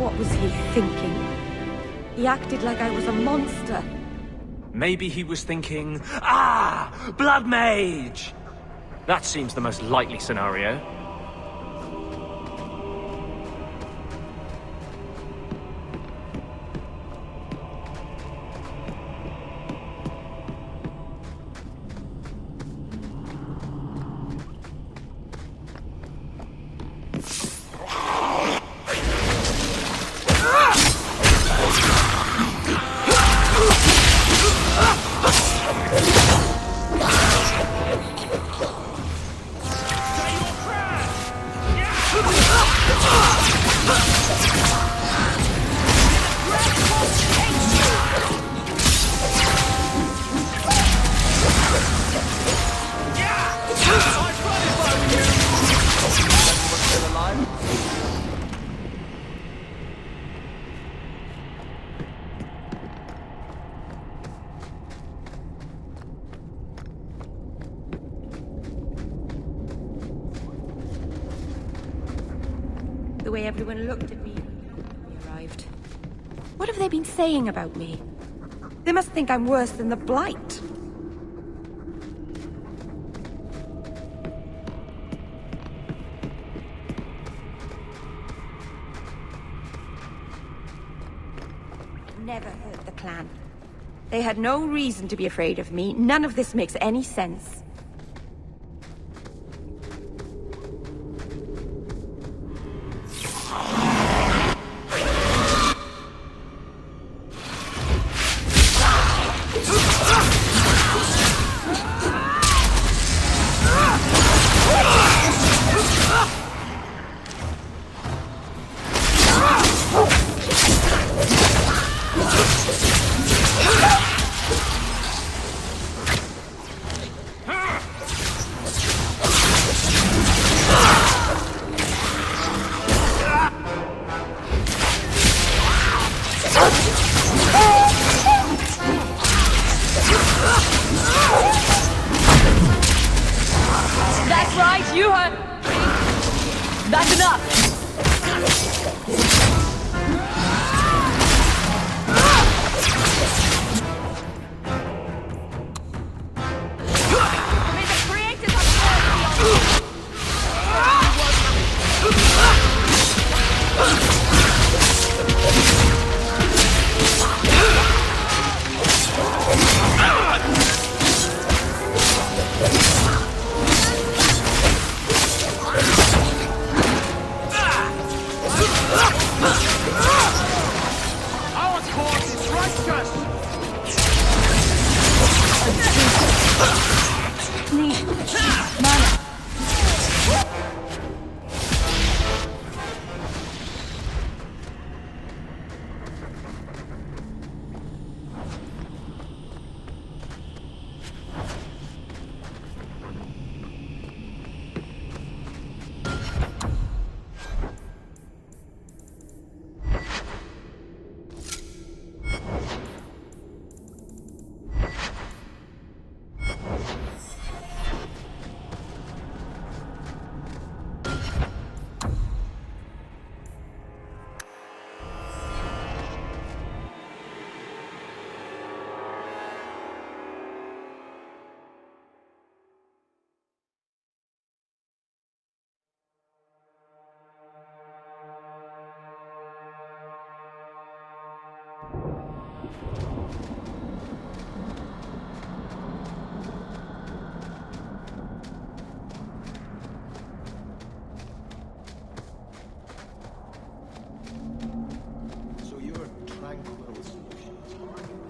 What was he thinking? He acted like I was a monster. Maybe he was thinking, ah, Blood Mage! That seems the most likely scenario. The way everyone looked at me when we arrived. What have they been saying about me? They must think I'm worse than the Blight. Never hurt the clan. They had no reason to be afraid of me. None of this makes any sense. That's right, you heard... That's enough! May the creators have mercy Our cause is righteous! Need mana.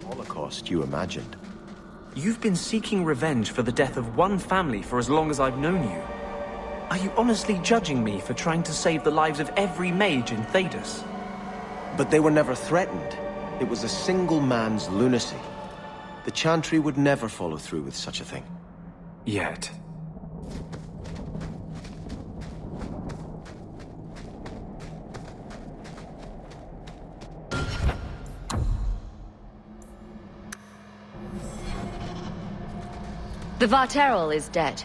Holocaust you imagined. You've been seeking revenge for the death of one family for as long as I've known you. Are you honestly judging me for trying to save the lives of every mage in Thedas? But they were never threatened. It was a single man's lunacy. The Chantry would never follow through with such a thing. Yet. The Varterol is dead.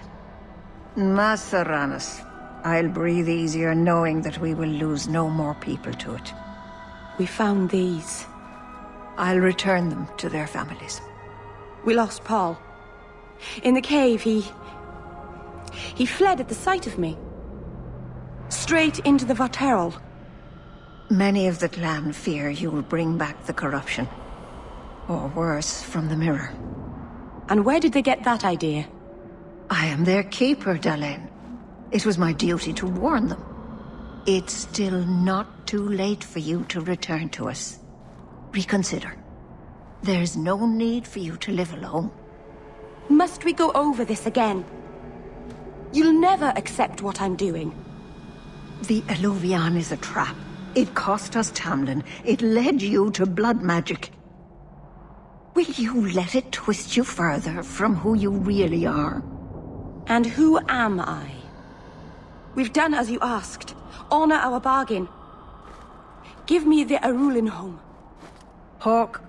Masaranas. I'll breathe easier knowing that we will lose no more people to it. We found these. I'll return them to their families. We lost Paul. In the cave, he fled at the sight of me. Straight into the Varterol. Many of the clan fear you will bring back the corruption. Or worse, from the mirror. And where did they get that idea? I am their keeper, Dalen. It was my duty to warn them. It's still not too late for you to return to us. Reconsider. There's no need for you to live alone. Must we go over this again? You'll never accept what I'm doing. The Eluvian is a trap. It cost us Tamlin. It led you to blood magic. Will you let it twist you further from who you really are? And who am I? We've done as you asked. Honor our bargain. Give me the Arulin home. Hawk,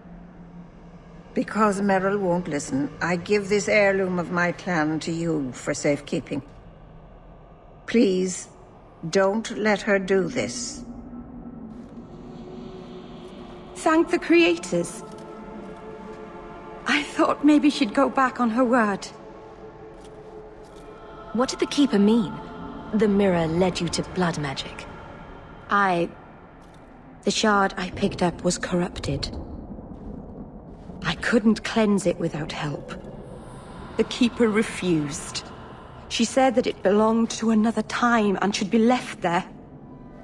because Merrill won't listen, I give this heirloom of my clan to you for safekeeping. Please, don't let her do this. Thank the creators. I thought maybe she'd go back on her word. What did the Keeper mean? The mirror led you to blood magic. The shard I picked up was corrupted. I couldn't cleanse it without help. The Keeper refused. She said that it belonged to another time and should be left there.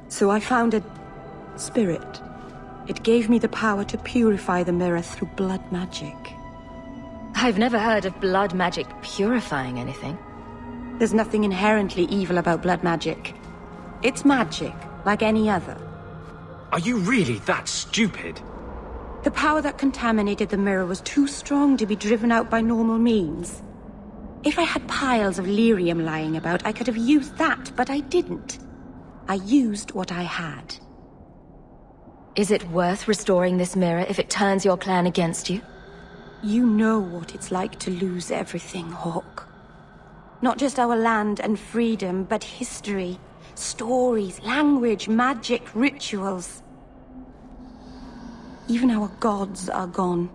So I found a spirit. It gave me the power to purify the mirror through blood magic. I've never heard of blood magic purifying anything. There's nothing inherently evil about blood magic. It's magic, like any other. Are you really that stupid? The power that contaminated the mirror was too strong to be driven out by normal means. If I had piles of lyrium lying about, I could have used that, but I didn't. I used what I had. Is it worth restoring this mirror if it turns your clan against you? You know what it's like to lose everything, Hawk. Not just our land and freedom, but history, stories, language, magic, rituals. Even our gods are gone.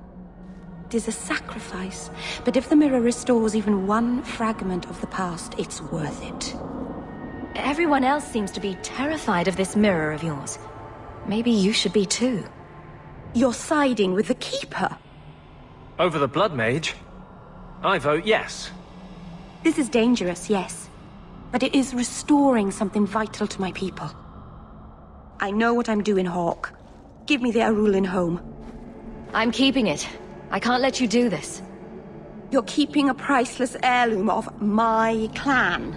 It is a sacrifice, but if the mirror restores even one fragment of the past, it's worth it. Everyone else seems to be terrified of this mirror of yours. Maybe you should be too. You're siding with the Keeper. Over the Blood Mage? I vote yes. This is dangerous, yes. But it is restoring something vital to my people. I know what I'm doing, Hawk. Give me the Arulin home. I'm keeping it. I can't let you do this. You're keeping a priceless heirloom of my clan.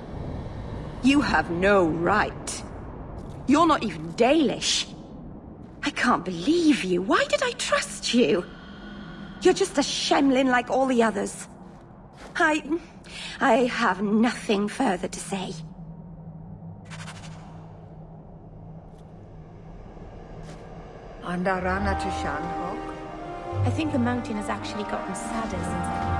You have no right. You're not even Dalish. I can't believe you. Why did I trust you? You're just a Shemlin like all the others. I have nothing further to say. Andarana to Shan, Hawk. I think the mountain has actually gotten sadder since I...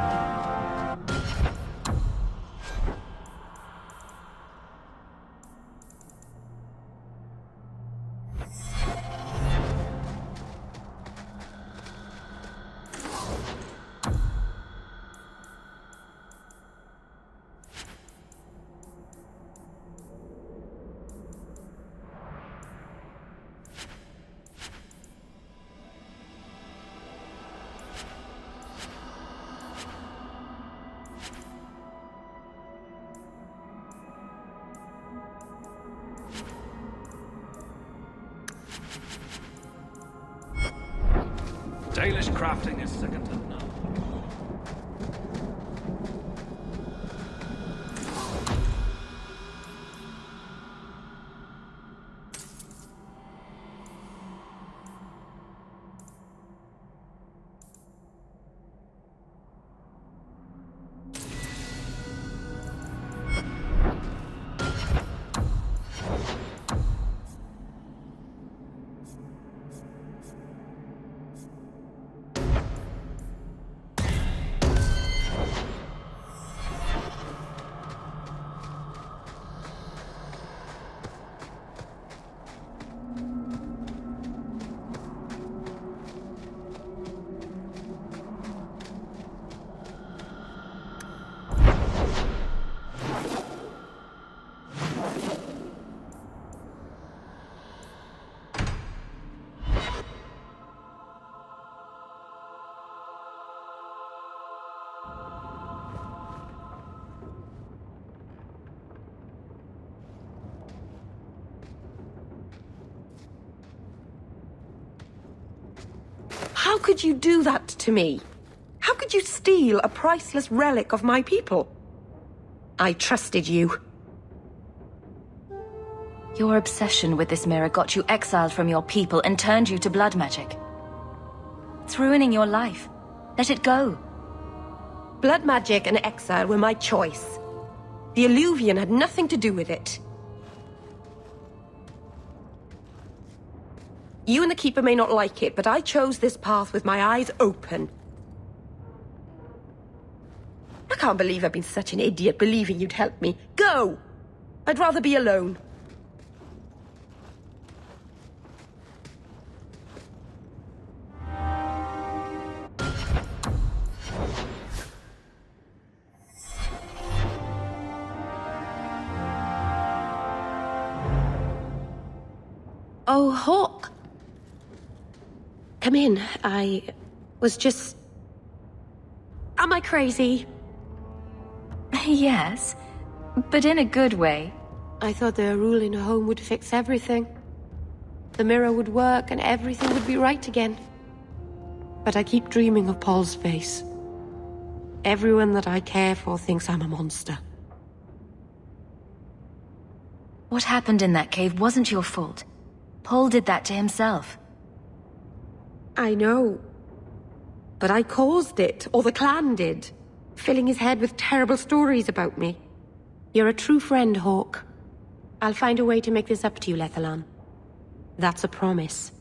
Dalish crafting is second to none. How could you do that to me? How could you steal a priceless relic of my people? I trusted you. Your obsession with this mirror got you exiled from your people and turned you to blood magic. It's ruining your life. Let it go. Blood magic and exile were my choice. The Illuvian had nothing to do with it. You and the Keeper may not like it, but I chose this path with my eyes open. I can't believe I've been such an idiot believing you'd help me. Go! I'd rather be alone. Oh, Hawk. Come in. I was just... Am I crazy? Yes, but in a good way. I thought the rule in a home would fix everything. The mirror would work and everything would be right again. But I keep dreaming of Paul's face. Everyone that I care for thinks I'm a monster. What happened in that cave wasn't your fault. Paul did that to himself. I know. But I caused it, or the clan did, filling his head with terrible stories about me. You're a true friend, Hawk. I'll find a way to make this up to you, Lethalan. That's a promise.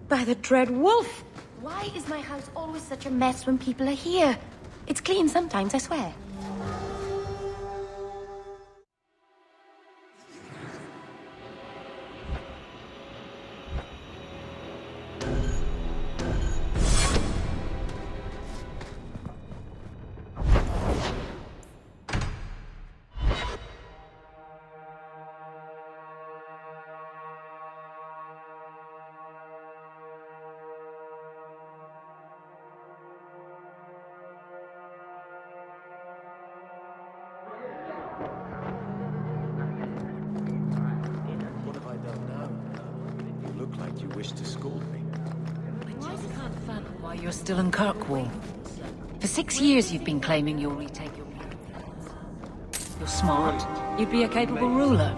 By the dread wolf! Why is my house always such a mess when people are here? It's clean sometimes, I swear. What have I done now? You look like you wish to scold me. I just can't fathom why you're still in Kirkwall. For 6 years you've been claiming you'll retake your people. You're smart. You'd be a capable ruler.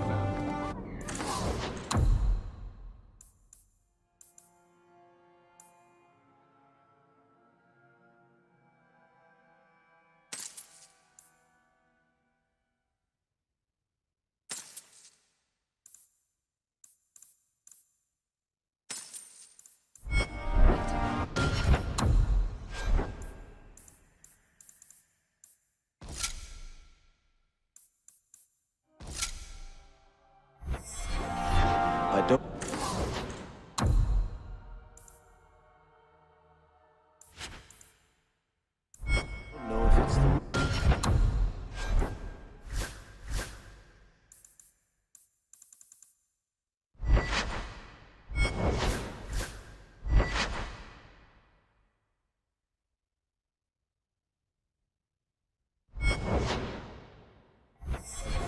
I don't... know if it's the...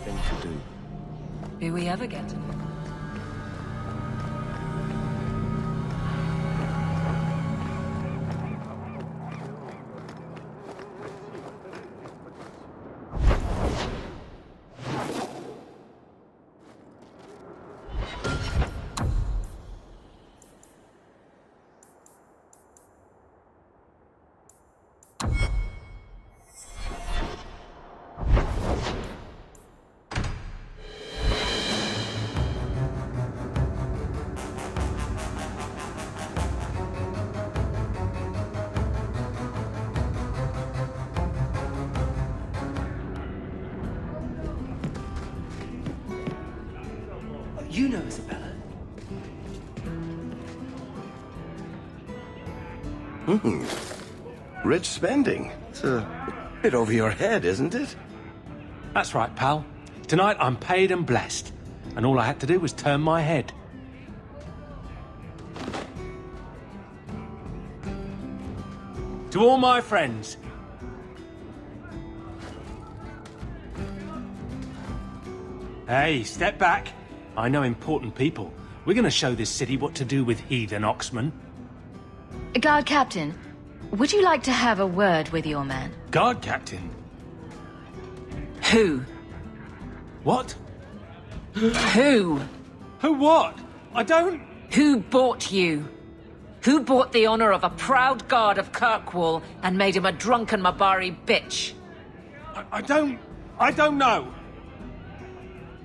thing to do. Do we ever get to know? You know Isabella. Rich spending. It's a bit over your head, isn't it? That's right, pal. Tonight I'm paid and blessed, and all I had to do was turn my head. To all my friends, hey, step back. I know important people. We're gonna show this city what to do with heathen oxmen. Guard Captain, would you like to have a word with your man? Guard captain? Who? What? Who? Who what? I don't... Who bought you? Who bought the honor of a proud guard of Kirkwall and made him a drunken Mabari bitch? I don't know.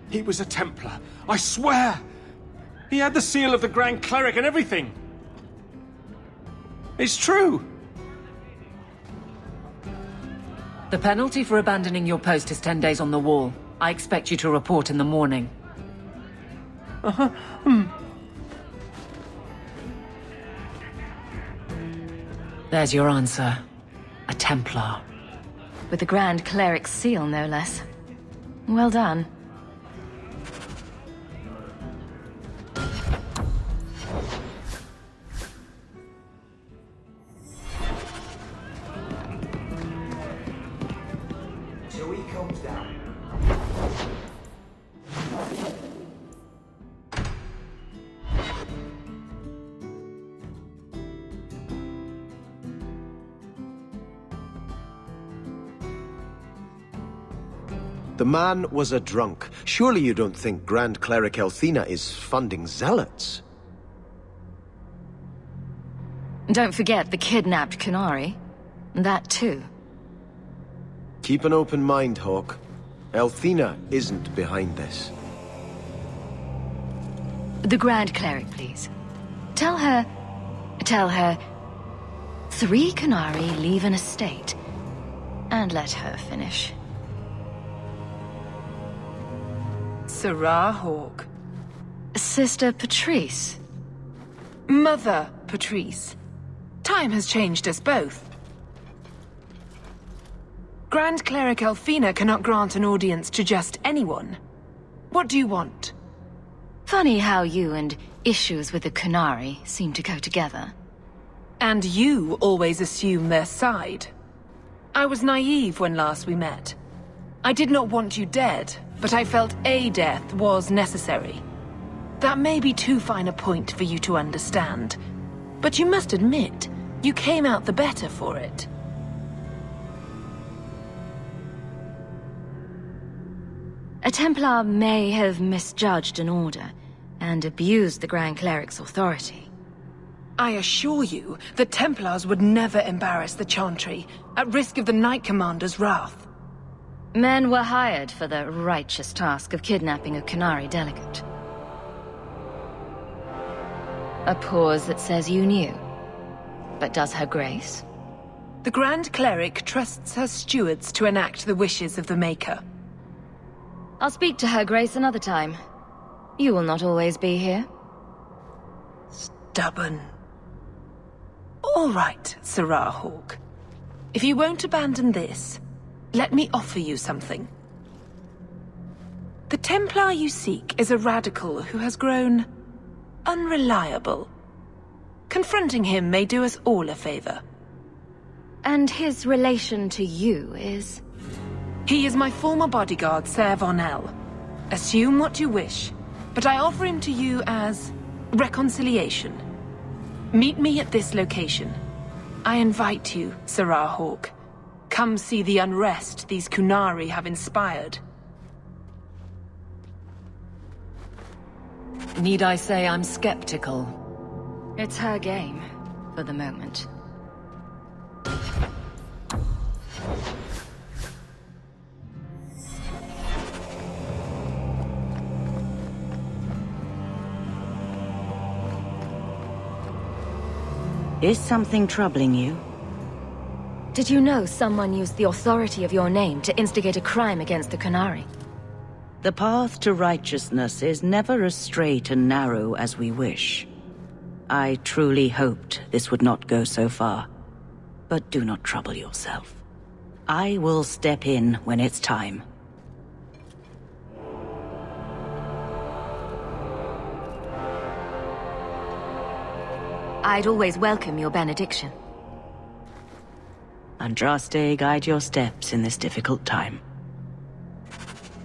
He was a Templar, I swear. He had the seal of the Grand Cleric and everything. It's true. The penalty for abandoning your post is 10 days on the wall. I expect you to report in the morning. There's your answer. A Templar. With the Grand Cleric's seal, no less. Well done. Till he comes down. The man was a drunk. Surely you don't think Grand Cleric Elthina is funding zealots? Don't forget the kidnapped Kunari. That too. Keep an open mind, Hawk. Elthina isn't behind this. The Grand Cleric, please. Tell her... 3 Kunari leave an estate. And let her finish. Sarah Hawk. Sister Patrice. Mother Patrice. Time has changed us both. Grand Cleric Elthina cannot grant an audience to just anyone. What do you want? Funny how you and issues with the Kunari seem to go together. And you always assume their side. I was naive when last we met. I did not want you dead, but I felt a death was necessary. That may be too fine a point for you to understand, but you must admit, you came out the better for it. A Templar may have misjudged an order and abused the Grand Cleric's authority. I assure you, the Templars would never embarrass the Chantry, at risk of the Knight Commander's wrath. Men were hired for the righteous task of kidnapping a Kunari delegate. A pause that says you knew. But does her grace? The Grand Cleric trusts her stewards to enact the wishes of the Maker. I'll speak to her grace another time. You will not always be here. Stubborn. All right, Sarah Hawk. If you won't abandon this, let me offer you something. The Templar you seek is a radical who has grown unreliable. Confronting him may do us all a favor. And his relation to you is? He is my former bodyguard, Ser Von L. Assume what you wish, but I offer him to you as reconciliation. Meet me at this location. I invite you, Sarah Hawk. Come see the unrest these Kunari have inspired. Need I say I'm skeptical? It's her game, for the moment. Is something troubling you? Did you know someone used the authority of your name to instigate a crime against the Kunari? The path to righteousness is never as straight and narrow as we wish. I truly hoped this would not go so far. But do not trouble yourself. I will step in when it's time. I'd always welcome your benediction. Andraste, guide your steps in this difficult time.